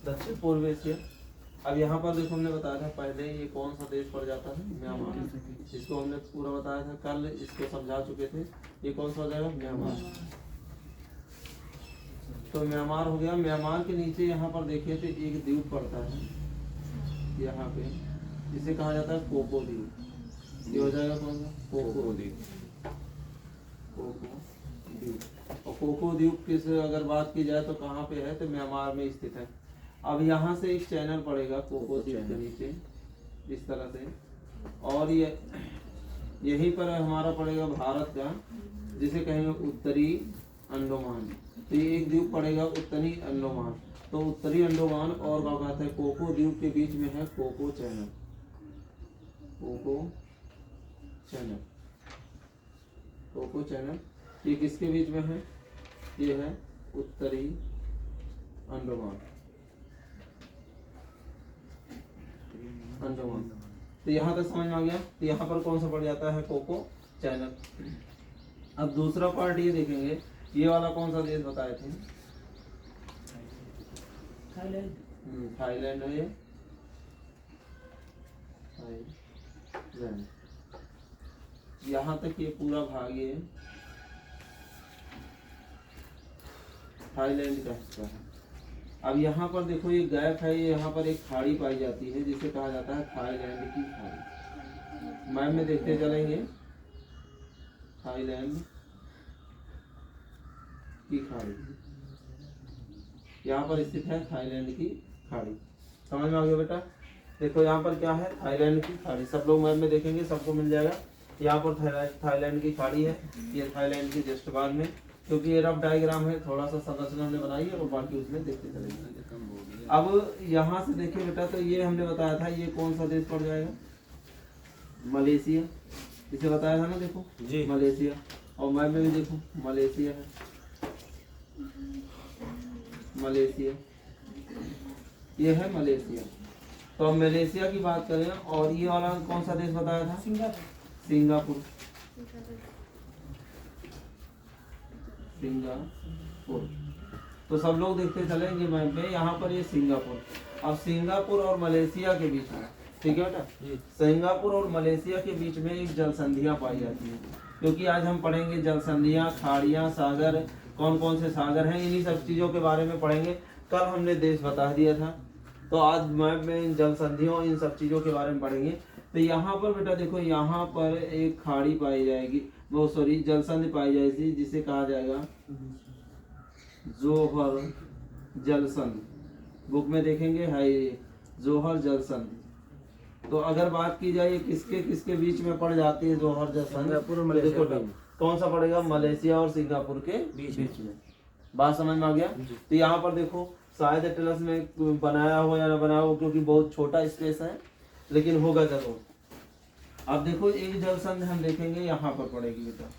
दक्षिण पूर्व एशिया। अब यहाँ पर देखो हमने बताया था पहले ये कौन सा देश पड़ जाता है, म्यांमार। इसको हमने पूरा बताया था कल, इसको समझा चुके थे। ये कौन सा हो जाएगा, म्यांमार। तो म्यांमार हो गया। म्यांमार के नीचे यहाँ पर देखिए तो एक द्वीप पड़ता है यहाँ पे, इसे कहा जाता है कोको द्वीप। ये हो जाएगा कौन सा, कोको द्वीप। कोको द्वीप। और कोको द्वीप किस अगर बात की जाए तो कहाँ पे है, तो म्यांमार में स्थित है। अब यहाँ से एक चैनल पड़ेगा कोको द्वीप के नीचे इस तरह से, और ये यहीं पर हमारा पड़ेगा भारत का, जिसे कहेंगे उत्तरी अंडमान। तो ये एक द्वीप पड़ेगा उत्तरी अंडमान। तो उत्तरी अंडमान और क्या कहते हैं कोको द्वीप के बीच में है Coco Channel. Coco Channel, Coco Channel ये किसके बीच में है, ये है उत्तरी अंडमान। अंडमान। तो यहाँ तक समझ में आ गया। तो यहाँ पर कौन सा पड़ जाता है, कोको चैनल। अब दूसरा पार्ट ये देखेंगे, ये वाला कौन सा देश बताए थे, थाईलैंड। थाईलैंड है ये, थाईलैंड। यहाँ तक ये पूरा भाग ये थाईलैंड का हिस्सा है। अब यहाँ पर देखो ये गैप है, ये यहाँ पर एक खाड़ी पाई जाती है जिसे कहा जाता है थाईलैंड की खाड़ी। मैप में देखते चलेंगे, थाईलैंड की खाड़ी यहाँ पर स्थित है, थाईलैंड की खाड़ी। समझ में आ गया बेटा। देखो यहाँ पर क्या है, थाईलैंड की खाड़ी। सब लोग मैप में देखेंगे, सबको मिल जाएगा। यहाँ पर थाईलैंड की खाड़ी है, ये थाईलैंड के जस्ट बाद में, क्योंकि ये रफ डायग्राम है, थोड़ा सा संरचना हमने बनाई है और बाकी उसमें देखते चलेंगे। अब यहाँ से देखिए बेटा, तो ये हमने बताया था ये कौन सा देश पड़ जाएगा, मलेशिया। इसे बताया था ना, देखो जी मलेशिया। और मैप में भी देखो मलेशिया है, मलेशिया ये है मलेशिया। तो अब मलेशिया की बात करें, और ये वाला कौन सा देश बताया था, सिंगापुर। सिंगापुर। तो सब लोग देखते चलेंगे मैप में, यहाँ पर ये सिंगापुर। अब सिंगापुर और मलेशिया के बीच में, ठीक है बेटा, सिंगापुर और मलेशिया के बीच में एक जल संधियां पाई जाती है। क्योंकि आज हम पढ़ेंगे जल संधियां, खाड़ियां, सागर, कौन कौन से सागर हैं, इन्हीं सब चीज़ों के बारे में पढ़ेंगे। कल हमने देश बता दिया था, तो आज मैप में इन जल संधियों, इन सब चीज़ों के बारे में पढ़ेंगे। तो यहाँ पर बेटा देखो, यहाँ पर एक खाड़ी पाई जाएगी, वो सॉरी जल संधि पाई जाएगी, जिसे कहा जाएगा जोहर जल संधि। बुक में देखेंगे है ये जोहर जल संधि। तो अगर बात की जाए किसके किसके बीच में पड़ जाती है जोहर जल संधि, देखो कौन सा पड़ेगा, मलेशिया और सिंगापुर के बीच में। बात समझ में आ गया। तो यहाँ पर देखो, शायद एटलस में बनाया हो या ना बनाया हो, क्योंकि बहुत छोटा स्पेस है, लेकिन होगा जरूर। अब देखो एक जल संधि हम देखेंगे यहाँ पर पड़ेगी बेटा,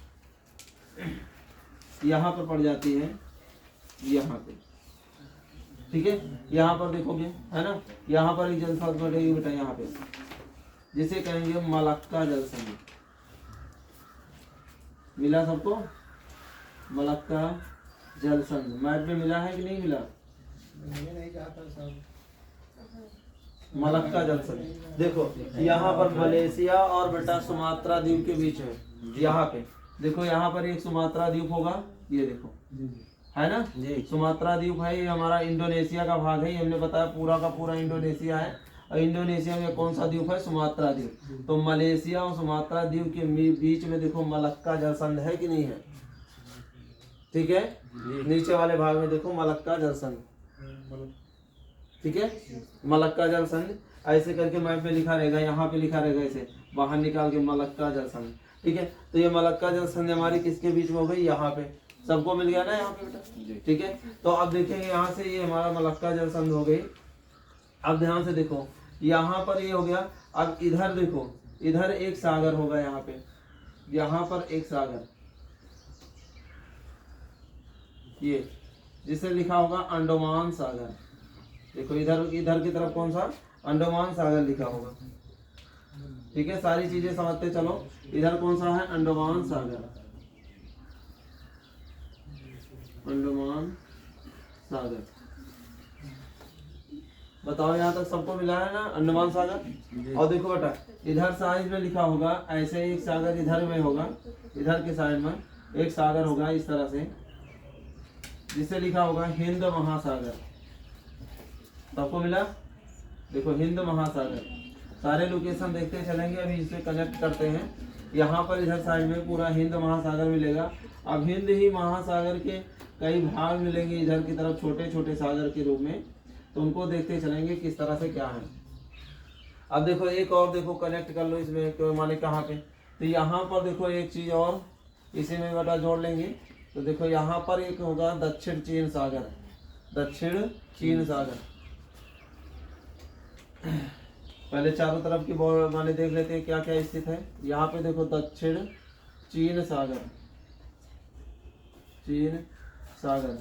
यहाँ पर पड़ जाती है, यहाँ पे, ठीक है। यहाँ पर देखोगे है ना, यहाँ पर एक जल संधि पड़ेगी बेटा, यहाँ पे, जिसे कहेंगे मलक्का जल संधि। मिला सबको, मलक्का जल संधि मैप में मिला है कि नहीं मिला, नहीं कहा था सब। मलक्का जल संधि। देखो यहाँ पर मलेशिया और बेटा सुमात्रा द्वीप के बीच है, यहाँ पे देखो, यहाँ पर एक सुमात्रा द्वीप होगा, ये देखो है ना जी, सुमात्रा द्वीप है, ये हमारा इंडोनेशिया का भाग है, ये हमने बताया पूरा का पूरा इंडोनेशिया है। और इंडोनेशिया में कौन सा द्वीप है, सुमात्रा द्वीप। तो मलेशिया और सुमात्रा द्वीप के बीच में देखो मलक्का जल संधि है कि नहीं है, ठीक है। नीचे वाले भाग में देखो मलक्का जल संधि, ठीक है, मलक्का जल संधि। ऐसे करके मैप में लिखा रहेगा, यहाँ पे लिखा रहेगा, इसे बाहर निकाल के मलक्का जल संधि, ठीक है। तो ये मलक्का जल संधि हमारी किसके बीच में हो गई, यहाँ पे। सबको मिल गया ना यहाँ पे बेटा, ठीक है। तो अब देखेंगे यहाँ से ये हमारा मलक्का जल संधि हो गई। अब ध्यान से देखो, यहाँ पर ये हो गया। अब इधर देखो, इधर एक सागर होगा, यहाँ पे, यहाँ पर एक सागर, ये जिसे लिखा होगा अंडमान सागर। देखो इधर इधर की तरफ कौन सा, अंडमान सागर लिखा होगा, ठीक है। सारी चीजें समझते चलो। इधर कौन सा है, अंडमान सागर, अंडमान सागर। बताओ यहाँ तक सबको मिला है ना अंडमान सागर। और देखो बेटा इधर साइड में लिखा होगा ऐसे एक सागर इधर में होगा, इधर के साइड में एक सागर होगा इस तरह से, जिससे लिखा होगा हिंद महासागर। सबको मिला? देखो हिंद महासागर, सारे लोकेशन देखते चलेंगे, अभी इसे कनेक्ट करते हैं। यहाँ पर इधर साइड में पूरा हिंद महासागर मिलेगा। अब हिंद ही महासागर के कई भाग मिलेंगे इधर की तरफ छोटे छोटे सागर के रूप में, तो उनको देखते चलेंगे किस तरह से क्या है। अब देखो एक और देखो कनेक्ट कर लो इसमें, माने कहाँ पे, तो यहाँ पर देखो एक चीज और इसी में बेटा जोड़ लेंगे। तो देखो यहाँ पर एक होगा दक्षिण चीन सागर, दक्षिण चीन सागर। पहले चारों तरफ की माने देख लेते हैं क्या क्या स्थित है। यहाँ पे देखो दक्षिण चीन सागर, चीन सागर,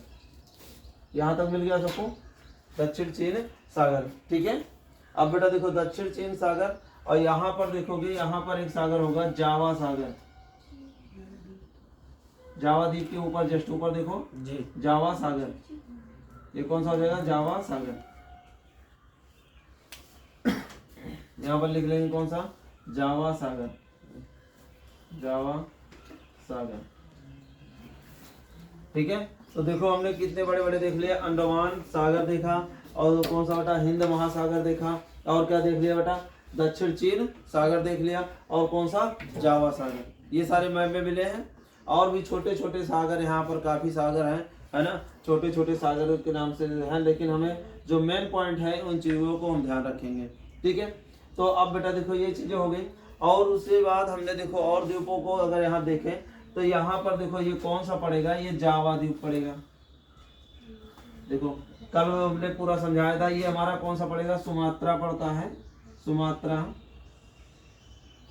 यहाँ तक मिल गया सबको, दक्षिण चीन सागर। ठीक है, अब बेटा देखो दक्षिण चीन सागर, और यहाँ पर देखोगे यहाँ पर एक सागर होगा जावा सागर, जावा द्वीप के ऊपर जस्ट ऊपर देखो जी जावा सागर। ये कौन सा हो जाएगा? जावा सागर। यहाँ पर लिख लेंगे कौन सा? जावा सागर, जावा सागर। ठीक है, तो देखो हमने कितने बड़े बड़े देख लिए, अंडमान सागर देखा, और कौन सा बेटा? हिंद महासागर देखा, और क्या देख लिया बेटा? दक्षिण चीन सागर देख लिया, और कौन सा? जावा सागर। ये सारे मैप में मिले हैं। और भी छोटे छोटे सागर यहाँ पर काफी सागर हैं, है ना, छोटे छोटे सागर के नाम से हैं, लेकिन हमें जो मेन पॉइंट है उन चीजों को हम ध्यान रखेंगे। ठीक है, तो अब बेटा देखो ये चीजें हो गई, और उसके बाद हमने देखो और द्वीपों को अगर यहाँ देखें तो यहाँ पर देखो ये कौन सा पड़ेगा? ये जावा द्वीप पड़ेगा। देखो कल हमने पूरा समझाया था, ये हमारा कौन सा पड़ेगा? सुमात्रा पड़ता है, सुमात्रा,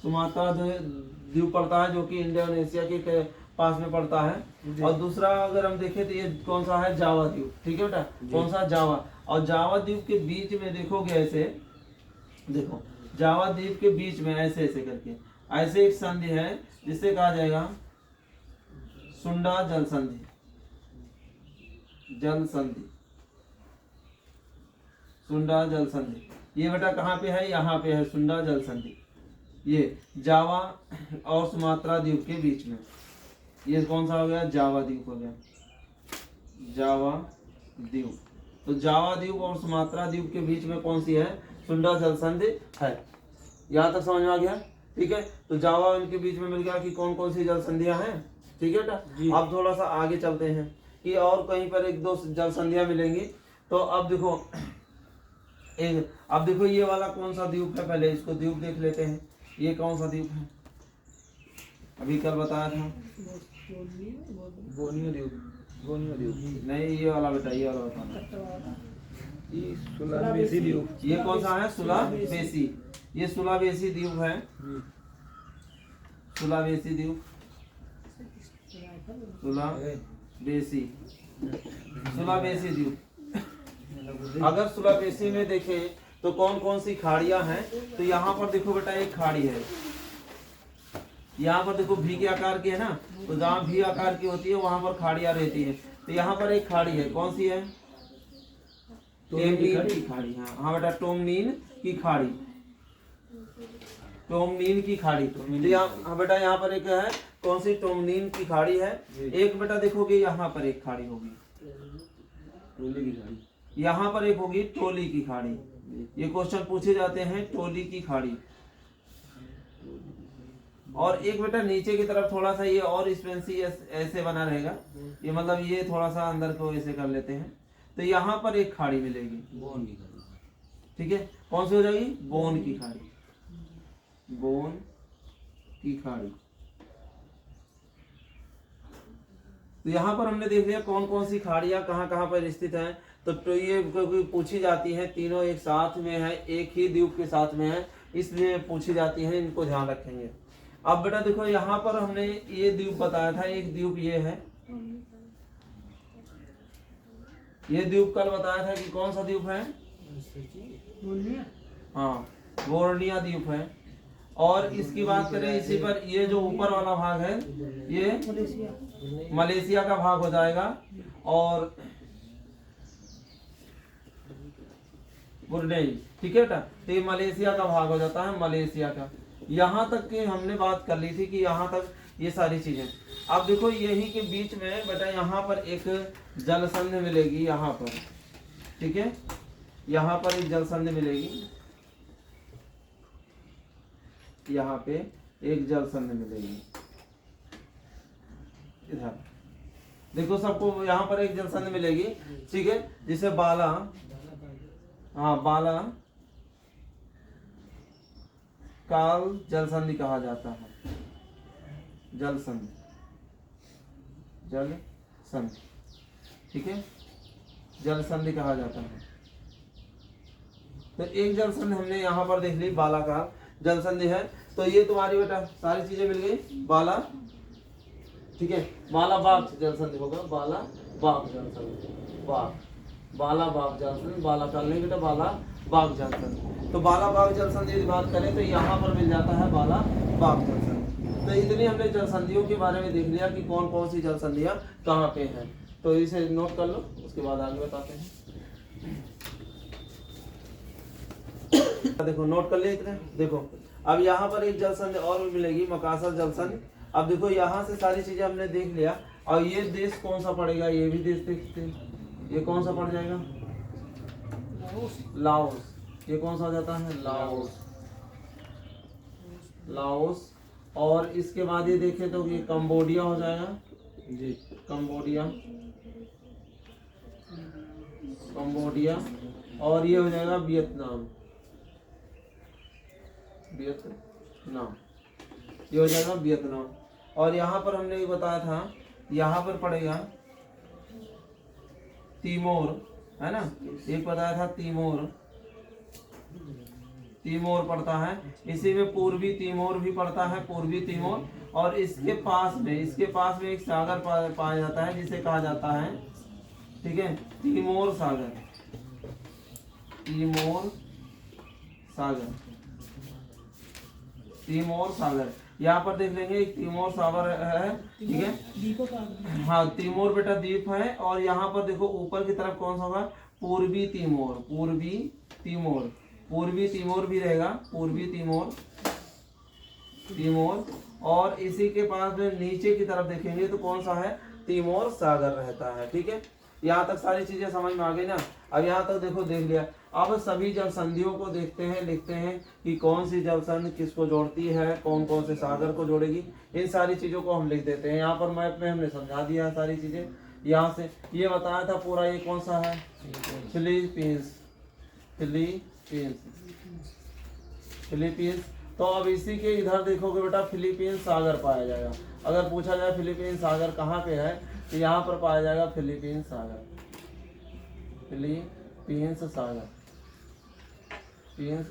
सुमात्रा द्वीप पड़ता है, जो कि इंडोनेशिया के पास में पड़ता है। और दूसरा अगर हम देखें तो ये कौन सा है? जावा द्वीप। ठीक है बेटा, कौन सा? जावा। और जावा द्वीप के बीच में देखोगे ऐसे, देखो जावा द्वीप के बीच में ऐसे ऐसे करके ऐसे एक संधि है जिसे कहा जाएगा सुंडा जल संधि, जल संधि, सुंडा जल संधि। ये बेटा कहाँ पे है? यहाँ पे है सुंडा जल संधि, ये जावा और सुमात्रा द्वीप के बीच में। ये कौन सा हो गया? जावा द्वीप हो गया, जावा द्वीप। तो जावा द्वीप और सुमात्रा द्वीप के बीच में कौन सी है? सुंडा जल संधि है। यहाँ तक समझ में आ गया? ठीक है, तो जावा इनके बीच में मिल गया कि कौन कौन सी जल संधियां हैं। ठीक है बेटा, अब थोड़ा सा आगे चलते हैं कि और कहीं पर एक दो जल संधियां मिलेंगी। तो अब देखो अब देखो ये वाला कौन सा द्वीप है, पहले इसको द्वीप देख लेते हैं। ये कौन सा द्वीप है? अभी कल बताया था, बोर्नियो द्वीप, बोर्नियो द्वीप नहीं, ये वाला बेटा, ये वाला बताना, सुलावेसी द्वीप। ये कौन सा है? सुलावेसी। ये सुलावेसी द्वीप है, सुलावेसी द्वीप, सुलावेसी, सुलावेसी द्वीप। अगर सुलावेसी में देखें तो कौन कौन सी खाड़ियां हैं, तो यहाँ पर देखो बेटा एक खाड़ी है, यहाँ पर देखो भी के आकार की है ना, तो जहाँ भी आकार की होती है वहां पर खाड़ियां रहती है। तो यहाँ पर एक खाड़ी है, कौन सी है? टोमनीन की खाड़ी। हाँ बेटा, टोमनीन की खाड़ी, टोमनीन की खाड़ी। तो यहाँ बेटा यहाँ पर एक है, कौन सी? टोमनीन की खाड़ी है। एक बेटा देखोगे यहाँ पर एक खाड़ी होगी, टोली की खाड़ी। यहाँ पर एक होगी टोली की खाड़ी। ये क्वेश्चन पूछे जाते हैं, टोली की खाड़ी। और एक बेटा नीचे की तरफ थोड़ा सा ये और स्पेंसी ऐसे बना रहेगा, ये मतलब ये थोड़ा सा अंदर को ऐसे कर लेते हैं, तो यहाँ पर एक खाड़ी मिलेगी, बोन की खाड़ी। ठीक है, कौन सी हो जाएगी? बोन की खाड़ी, बोन की खाड़ी। तो यहाँ पर हमने देख लिया कौन कौन सी खाड़ियां कहाँ कहाँ पर स्थित हैं। तो ये पूछी जाती है, तीनों एक साथ में है, एक ही द्वीप के साथ में है, इसलिए पूछी जाती है, इनको ध्यान रखेंगे। अब बेटा देखो यहाँ पर हमने ये द्वीप बताया था, एक द्वीप ये है, ये द्वीप कल बताया था कि कौन सा द्वीप है? हाँ, बोर्निया द्वीप है। और इसकी बात करें इसी पर, ये जो ऊपर वाला भाग है ये मलेशिया का भाग हो जाएगा, और ब्रुनेई, ठीक है बेटा। तो ये मलेशिया का भाग हो जाता है, मलेशिया का। यहाँ तक की हमने बात कर ली थी कि यहाँ तक ये सारी चीजें। अब देखो यही के बीच में बेटा यहाँ पर एक जल संधि मिलेगी, यहाँ पर, ठीक है, यहाँ पर एक जल संधि मिलेगी, यहाँ पे एक जल संधि मिलेगी, इधर देखो सबको यहाँ पर एक जल संधि मिलेगी, ठीक है, जिसे बाला, हाँ बाला काल जल संधि कहा जाता है, जल संधि, जल संधि, ठीक है, जल संधि कहा जाता है। तो एक जल संधि हमने यहाँ पर देख ली, बालाकार जल संधि है। तो ये तुम्हारी बेटा सारी चीजें मिल गई, बाला, ठीक है, बाला बाग जल संधि होगा, बाला बाग जल संधि, बाग, बाला बाग जल संधि, बाला काल नहीं बेटा, बाला बाग जल संधि। तो बाला बाग जल संधि की बात करें तो यहाँ पर मिल जाता है बाला बाग जल संधि। तो इतनी हमने जल संधियों के बारे में देख लिया कि कौन कौन सी जल संधियाँ कहाँ पे हैं। तो इसे नोट कर लो, उसके बाद आगे बताते हैं। देखो नोट कर लिए इतने। देखो अब यहाँ पर एक जल संधि और मिलेगी, मकासर जल संधि। अब देखो यहाँ से सारी चीजें हमने देख लिया। और ये देश कौन सा पड़ेगा, ये भी देश देखते हैं, ये कौन सा पड़ जाएगा, लाओस। ये कौन सा हो जाता है, लाओस, लाओस। और इसके बाद ये देखें तो ये कंबोडिया हो जाएगा जी, कंबोडिया, कंबोडिया। और ये हो जाएगा वियतनाम, वियतनाम, ये हो जाएगा वियतनाम। और यहाँ पर हमने ये बताया था, यहाँ पर पड़ेगा तिमोर, है ना, एक बताया था तिमोर, तिमोर पड़ता है। इसी में पूर्वी तिमोर भी पड़ता है, पूर्वी तिमोर। और इसके पास में एक सागर पाया जाता है जिसे कहा जाता है, ठीक है, तिमोर सागर, तिमोर सागर, तिमोर सागर। यहाँ पर देख लेंगे एक तिमोर सागर है, ठीक है, हाँ तिमोर बेटा द्वीप है। और यहाँ पर देखो ऊपर की तरफ कौन सा होगा, पूर्वी तिमोर, पूर्वी तिमोर, पूर्वी तिमोर भी रहेगा, पूर्वी तिमोर, तिमोर। और इसी के पास में नीचे की तरफ देखेंगे तो कौन सा है, तिमोर सागर रहता है, ठीक है। यहाँ तक सारी चीजें समझ में आ गई ना। अब यहाँ तक देखो देख लिया। अब सभी जल संधियों को देखते हैं, लिखते हैं कि कौन सी जल संधि किसको जोड़ती है, कौन कौन से सागर को जोड़ेगी। इन सारी चीजों को हम लिख देते हैं। यहाँ पर मैप में हमने समझा दिया है सारी चीजें। यहाँ से ये बताया था पूरा, ये कौन सा है, फिलीपींस, फिलीपींस, फिलीपींस। तो अब इसी के इधर देखोगे बेटा फिलीपींस सागर पाया जाएगा। अगर पूछा जाए फिलीपींस सागर कहाँ पे है, तो यहाँ पर पाया जाएगा फिलीपींस सागर, फिलीपींस सागर, फिलीपींस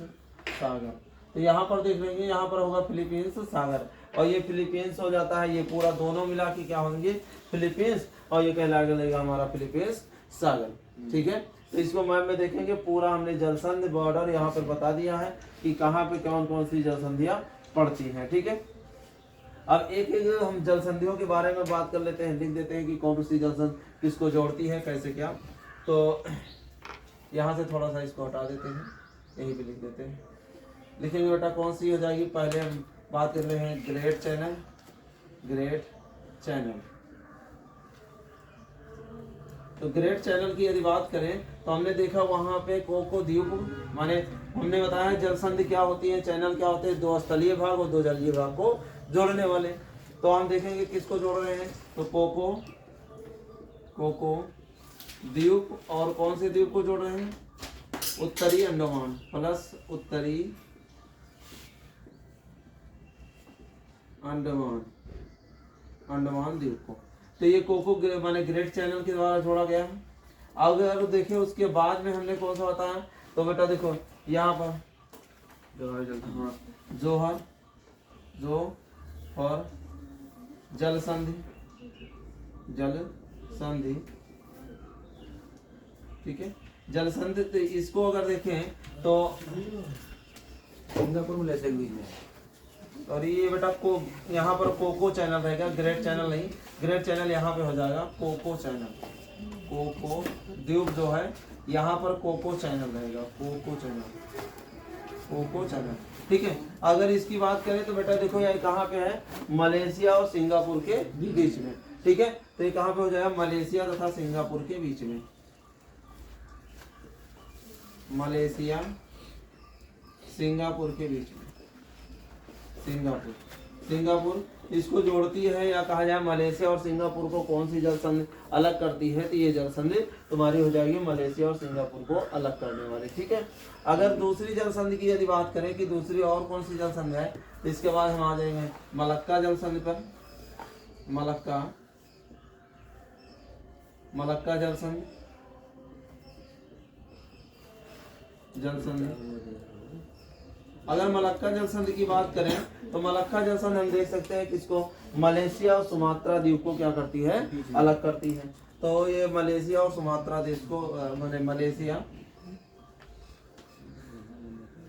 सागर। तो यहाँ पर देख लेंगे, यहाँ पर होगा फिलीपींस सागर। और ये फिलीपींस हो जाता है, ये पूरा दोनों मिला के क्या होंगे, फिलीपींस। और ये कहलाएगा हमारा फिलीपींस सागर, ठीक है। तो इसको मैप में देखेंगे, पूरा हमने जलसंधि बॉर्डर यहाँ पर बता दिया है कि कहाँ पे कौन कौन सी जलसंधियाँ पड़ती हैं, ठीक है। अब एक एक हम जलसंधियों के बारे में बात कर लेते हैं, लिख देते हैं कि कौन सी जलसंधि किसको जोड़ती है, कैसे क्या। तो यहाँ से थोड़ा सा इसको हटा देते हैं, यहीं पे लिख देते हैं। लिखेंगे बेटा कौन सी हो जाएगी, पहले हम बात कर रहे हैं ग्रेट चैनल, ग्रेट चैनल। तो ग्रेट चैनल की यदि बात करें तो हमने देखा वहाँ पे कोको द्वीप, माने हमने बताया जलसंधि क्या होती है, चैनल क्या होते हैं, दो स्थलीय भाग और दो जलीय भाग को जोड़ने वाले। तो हम देखेंगे किसको जोड़ रहे हैं, तो कोको द्वीप। और कौन से द्वीप को जोड़ रहे हैं, उत्तरी अंडमान प्लस उत्तरी अंडमान द्वीप को। तो ये कोको माने ग्रेट चैनल के द्वारा जोड़ा गया है। अगर देखें उसके बाद में हमने कौन सा बताया, तो बेटा देखो यहाँ पर जोहर जल संधि, ठीक है, जल संधि। तो इसको अगर देखें तो सिंगापुर में लेते हुए, और ये बेटा को यहाँ पर कोको चैनल रहेगा, ग्रेट चैनल नहीं। ग्रेट चैनल यहाँ पे हो जाएगा कोको चैनल, कोको द्वीप जो है यहाँ पर कोको चैनल रहेगा, कोको चैनल, कोको चैनल। ठीक है, अगर इसकी बात करें तो बेटा देखो ये कहाँ पे है, मलेशिया और सिंगापुर के बीच में। ठीक है, तो ये कहाँ पे हो जाएगा, मलेशिया तथा सिंगापुर के बीच में, मलेशिया सिंगापुर के बीच में, सिंगापुर, सिंगापुर इसको जोड़ती है, या कहा जाए मलेशिया और सिंगापुर को कौन सी जल संधि अलग करती है, तो ये जल संधि तुम्हारी हो जाएगी मलेशिया और सिंगापुर को अलग करने वाली। ठीक है, अगर दूसरी जल संधि की यदि बात करें कि दूसरी और कौन सी जल संधि है, तो इसके बाद हम आ जाएंगे मलक्का जल संधि पर, मलक्का, मलक्का जल संधि, जल संधि। अगर मलक्का जल संधि की बात करें तो मलक्का जल संधि हम देख सकते हैं किसको, मलेशिया और सुमात्रा द्वीप को क्या करती है, अलग करती है। तो ये मलेशिया और सुमात्रा देश को मैंने मलेशिया,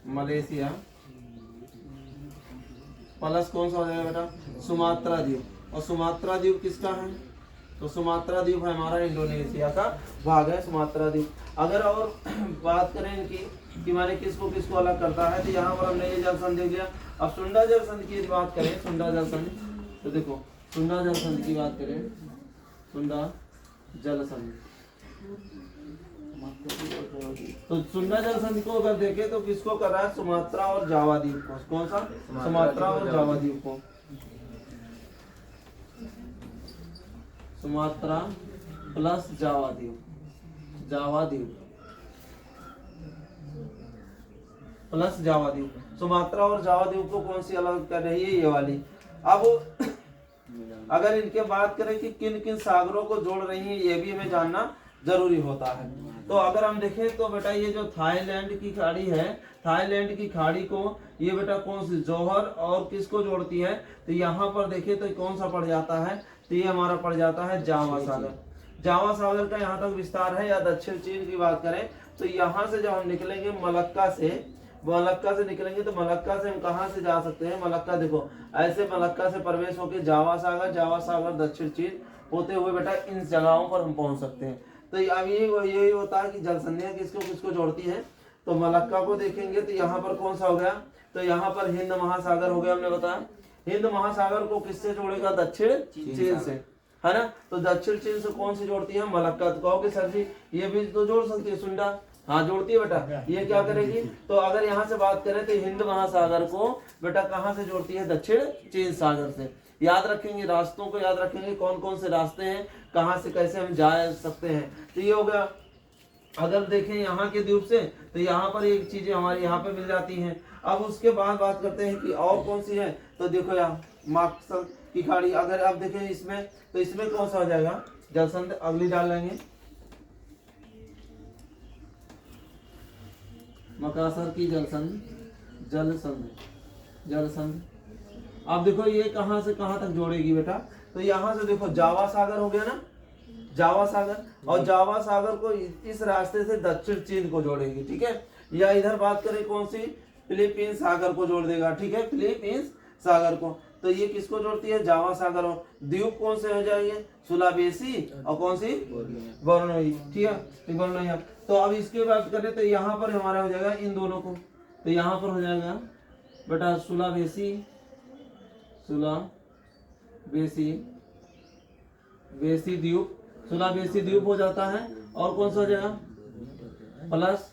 मलेशिया प्लस कौन सा हो जाएगा बेटा, सुमात्रा द्वीप। और सुमात्रा द्वीप किसका है, तो सुमात्रा द्वीप है हमारा इंडोनेशिया का भाग है सुमात्रा द्वीप। अगर और बात करें इनकी कि हमारे किसको किसको अलग करता है, तो यहाँ पर हमने ये जल संधि देख लिया। अब सुंडा जल संधि की बात करें, सुंडा जल संधि, तो देखो सुंडा जल संधि की बात करें, सुंडा जल संधि, तो सुंडा जल संधि को अगर देखें तो किसको कर रहा है, सुमात्रा और जावा द्वीप को। कौन सा, सुमात्रा और जावा द्वीप को, सुमात्रा प्लस जावा द्वीप, जावा द्वीप प्लस जावा द्वीप, सुमात्रा और जावा द्वीप को कौन सी अलग कर रही है, ये वाली। अब अगर इनके बात करें कि किन किन सागरों को जोड़ रही है, ये भी हमें जानना जरूरी होता है। तो अगर हम देखें तो बेटा ये जो थाईलैंड की खाड़ी है, थाईलैंड की खाड़ी को ये बेटा कौन सी, जौहर और किसको जोड़ती है, तो यहाँ पर देखें तो कौन सा पड़ जाता है, तो ये हमारा पड़ जाता है जावा सागर। जावा सागर का यहाँ तक विस्तार है। या दक्षिण चीन की बात करें तो यहाँ से जब हम निकलेंगे मलक्का से, मलक्का से निकलेंगे तो मलक्का से हम कहाँ से जा सकते हैं, मलक्का देखो ऐसे मलक्का से प्रवेश होकर जावा सागर, जावा सागर दक्षिण चीन होते हुए बेटा इन जगहों पर हम पहुंच सकते हैं। तो अब यही होता है कि जल संधियां किसको किसको जोड़ती हैं। तो मलक्का को देखेंगे तो यहाँ पर कौन सा हो गया, तो यहाँ पर हिंद महासागर हो गया, हमने बताया हिंद महासागर को किससे जोड़ेगा, दक्षिण चीन से, है ना। तो दक्षिण चीन से कौन सी जोड़ती है, मलक्का। तो कहोगे सर जी ये भी तो जोड़ सकती है, सुंडा, हाँ जोड़ती है बेटा। ये क्या करेगी, तो अगर यहाँ से बात करें तो हिंद महासागर को बेटा कहाँ से जोड़ती है, दक्षिण चीन सागर से। याद रखेंगे, रास्तों को याद रखेंगे, कौन कौन से रास्ते हैं, कहाँ से कैसे हम जा सकते हैं। तो ये हो गया। अगर देखें यहाँ के द्वीप से तो यहाँ पर एक चीजें हमारी यहाँ पे मिल जाती हैं। अब उसके बाद बात करते हैं कि और कौन सी है, तो देखो यहाँ मार्कसल की खाड़ी, अगर आप देखें इसमें तो इसमें कौन सा हो जाएगा, जलसंध, अगली डाल लेंगे मकासर की जलसंध, जलसंध, जलसंध। अब देखो ये कहाँ से कहाँ तक जोड़ेगी बेटा, तो यहाँ से देखो जावा सागर हो गया ना, जावा सागर, और जावा सागर को इस रास्ते से दक्षिण चीन को जोड़ेगी, ठीक है। या इधर बात करें कौन सी, फिलीपींस सागर को जोड़ देगा, ठीक है, फिलीपींस सागर को। तो ये किसको जोड़ती है, जावा सागर। और द्वीप कौन से हो जाएंगे, सुलावेसी और कौन सी, बोर्नियो, ठीक है, बोर्नियो। तो अब इसके बात करें तो यहाँ पर हमारा हो जाएगा इन दोनों को, तो यहाँ पर हो जाएगा बेटा सुलावेसी, सुलावेसी, वेसी द्वीप, सुलावेसी द्वीप हो जाता है। और कौन सा हो जाएगा, प्लस,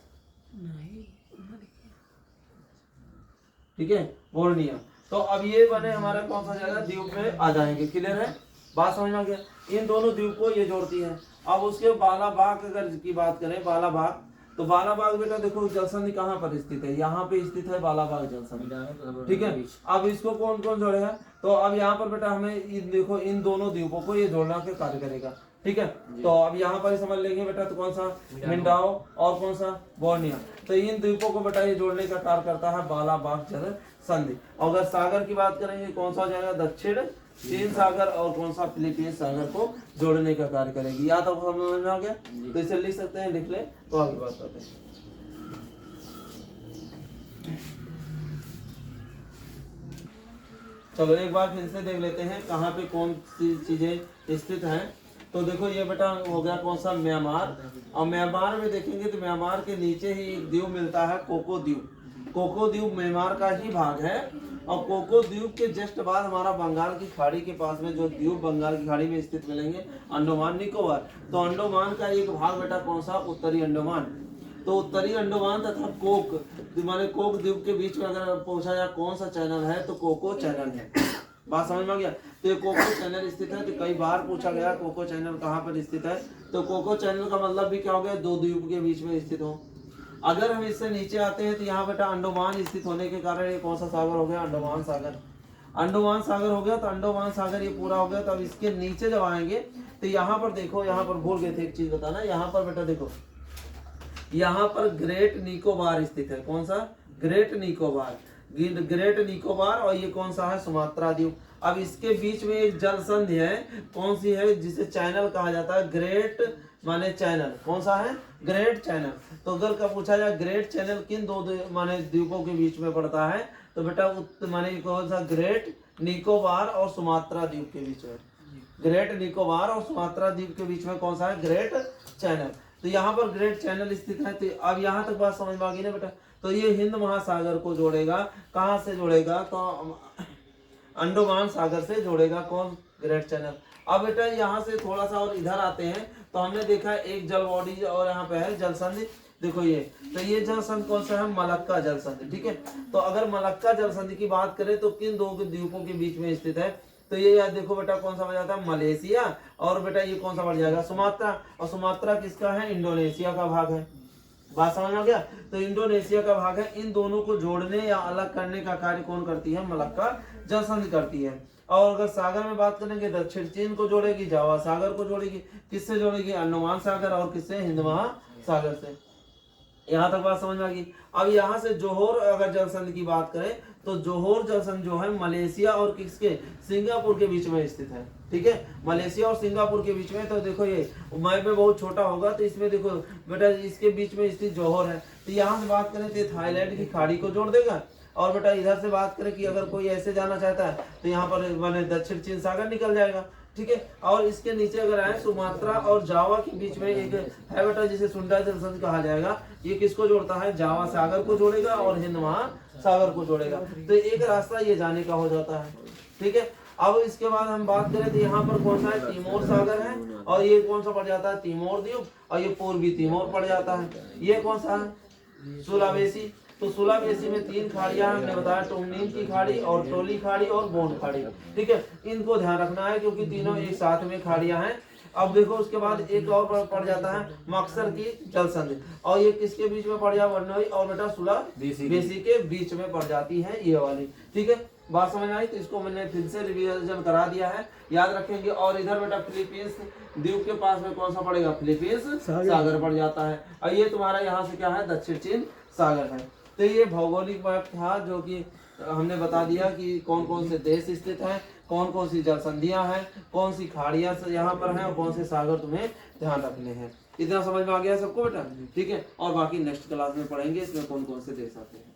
ठीक है, बोर्निया। तो अब ये बने हमारा कौन सा जाएगा, द्वीप में आ जाएंगे। क्लियर है, बात समझ में आ गया। इन दोनों द्वीप को ये जोड़ती है। अब उसके बालाबाग अगर की बात करें, बालाबाग, तो बालाबाग बेटा देखो जलसंधि कहाँ पर स्थित है, यहाँ पे स्थित है बालाबाग जलसंधि, ठीक है। अब इसको कौन कौन जोड़ेगा, तो अब यहाँ पर बेटा हमें देखो इन दोनों द्वीपों को ये जोड़ना के कार्य करेगा, ठीक है। तो अब यहाँ पर समझ लेंगे बेटा, तो कौन सा, मिंडाओ और कौन सा, बोर्निया। तो इन द्वीपों को बेटा ये जोड़ने का कार्य करता है बालाबाग जल संधि। अगर सागर की बात करेंगे कौन सा हो जाएगा, दक्षिण चीन सागर, और कौन सा, फिलीपींस सागर को जोड़ने का कार्य करेगी। या तो समझ में आ गया, तो इसे लिख सकते हैं, लिख ले तो आगे बात करते हैं। चलो एक बार फिर से देख लेते हैं कहाँ पे कौन सी चीजें स्थित हैं। तो देखो ये बेटा हो गया कौन सा, म्यांमार। और म्यांमार में देखेंगे तो म्यांमार के नीचे ही एक द्वीप मिलता है, कोको द्वीप। कोको द्वीप म्यांमार का ही भाग है। और कोको द्वीप के जस्ट बाद हमारा बंगाल की खाड़ी के पास में जो द्वीप बंगाल की खाड़ी में स्थित मिलेंगे, अंडमान निकोबार। तो अंडमान का एक भाग बेटा कौन सा, उत्तरी अंडमान। तो उत्तरी अंडमान तथा कोक माने कोक द्वीप के बीच में अगर पूछा जाए कौन सा चैनल है, तो कोको चैनल है। बात समझ में आ गया। तो ये कोको चैनल स्थित है। तो कई बार पूछा गया कोको चैनल कहाँ पर स्थित है, तो कोको चैनल का मतलब भी क्या हो गया, दो द्वीप के बीच में स्थित हो। अगर हम इससे नीचे आते हैं तो यहाँ बेटा अंडमान स्थित होने के कारण ये कौन सा सागर हो गया, अंडमान सागर। अंडमान सागर हो गया, तो अंडमान सागर ये पूरा हो गया। तो अब इसके नीचे जब आएंगे तो यहाँ पर देखो, यहाँ पर भूल गए थे एक चीज बताना, यहाँ पर बेटा देखो, यहाँ पर ग्रेट निकोबार स्थित है। कौन सा, ग्रेट निकोबार। ग्रेट निकोबार। और ये कौन सा है, सुमात्रा द्वीप। अब इसके बीच में एक जल संधि है, कौन सी है, जिसे चैनल कहा जाता है। ग्रेट माने चैनल, कौन सा है, ग्रेट चैनल। तो अगर का पूछा जाए ग्रेट चैनल किन दो माने द्वीपों के बीच में पड़ता है, तो बेटा माने कौन सा, ग्रेट निकोबार और सुमात्रा द्वीप के बीच में। ग्रेट निकोबार और सुमात्रा द्वीप के बीच में कौन सा है, ग्रेट चैनल। तो यहाँ पर ग्रेट चैनल स्थित है। तो अब यहाँ तक बात समझ में आ गई ना बेटा। तो ये हिंद महासागर को जोड़ेगा, कहाँ से जोड़ेगा, तो अंडमान सागर से जोड़ेगा, कौन, ग्रेट चैनल। अब बेटा यहाँ से थोड़ा सा और इधर आते हैं तो हमने देखा एक जल बॉडी और यहाँ पे है जल संधि। देखो ये, तो ये जल संधि कौन सा है, मलक्का जल संधि। ठीक है। तो अगर मलक्का जल संधि की बात करें तो किन दो द्वीपों के बीच में स्थित है, तो ये याद देखो बेटा कौन सा बन जाता है, मलेशिया। और बेटा ये कौन सा बढ़ जाएगा, सुमात्रा। और सुमात्रा किसका है, इंडोनेशिया का भाग है। बात समझ में आ गया। तो इंडोनेशिया का भाग है। इन दोनों को जोड़ने या अलग करने का कार्य कौन करती है, मलक्का जल संधि करती है। और अगर सागर में बात करेंगे, दक्षिण चीन को जोड़ेगी, जावा सागर को जोड़ेगी। किससे जोड़ेगी, अंडमान सागर। और किससे, हिंद महासागर से। यहाँ तक बात समझ में आ गई। अब यहाँ से जोहोर अगर जल संधि की बात करें, तो जोहोर जल संधि जो है मलेशिया और किसके, सिंगापुर के बीच में स्थित है। ठीक है, मलेशिया और सिंगापुर के बीच में। तो देखो ये मैप में बहुत छोटा होगा, तो इसमें देखो बेटा इसके बीच में स्थित जोहोर है। तो यहाँ से बात करें तो थाईलैंड की खाड़ी को जोड़ देगा। और बेटा इधर से बात करें कि अगर कोई ऐसे जाना चाहता है तो यहाँ पर मैंने दक्षिण चीन सागर निकल जाएगा। ठीक है। और इसके नीचे अगर आए, सुमात्रा और जावा के बीच में एक है बेटा जिसे सुंडा जल संधि कहा जाएगा। ये किसको जोड़ता है, जावा सागर को जोड़ेगा और हिंद महासागर को जोड़ेगा। तो एक रास्ता ये जाने का हो जाता है। ठीक है। अब इसके बाद हम बात करें तो यहाँ पर कौन सा है, तिमोर सागर है। और ये कौन सा पड़ जाता है, तिमोर द्वीप। और ये पूर्वी तिमोर पड़ जाता है। ये कौन सा है, सुलावेसी। तो सुलावेसी में तीन खाड़ियां हमने बताया, टोंगनीम की खाड़ी और टोली खाड़ी और बोन खाड़ी। ठीक है, इनको ध्यान रखना है क्योंकि तीनों एक साथ में खाड़ियां हैं। अब देखो उसके बाद एक और पड़ जाता है मक्सर की जल संधि। और ये किसके बीच में पड़ जाए, वर्नोई और बेटा सुलावेसी के बीच में पड़ जाती है ये वाली। ठीक है, बात समझ आई। तो इसको मैंने फिर से रिवीजन करा दिया है, याद रखेंगे। और इधर बेटा फिलीपींस द्वीप के पास में कौन सा पड़ेगा, फिलीपींस सागर पड़ जाता है। और ये तुम्हारा यहाँ से क्या है, दक्षिण चीन सागर है। तो ये भौगोलिक मैप था जो कि हमने बता दिया कि कौन कौन से देश स्थित हैं, कौन कौन सी जल संधियां हैं, कौन सी खाड़ियां यहाँ पर हैं और कौन से सागर तुम्हें ध्यान रखने हैं। इतना समझ में आ गया सबको बेटा। ठीक है। और बाकी नेक्स्ट क्लास में पढ़ेंगे इसमें कौन कौन से देश आते हैं।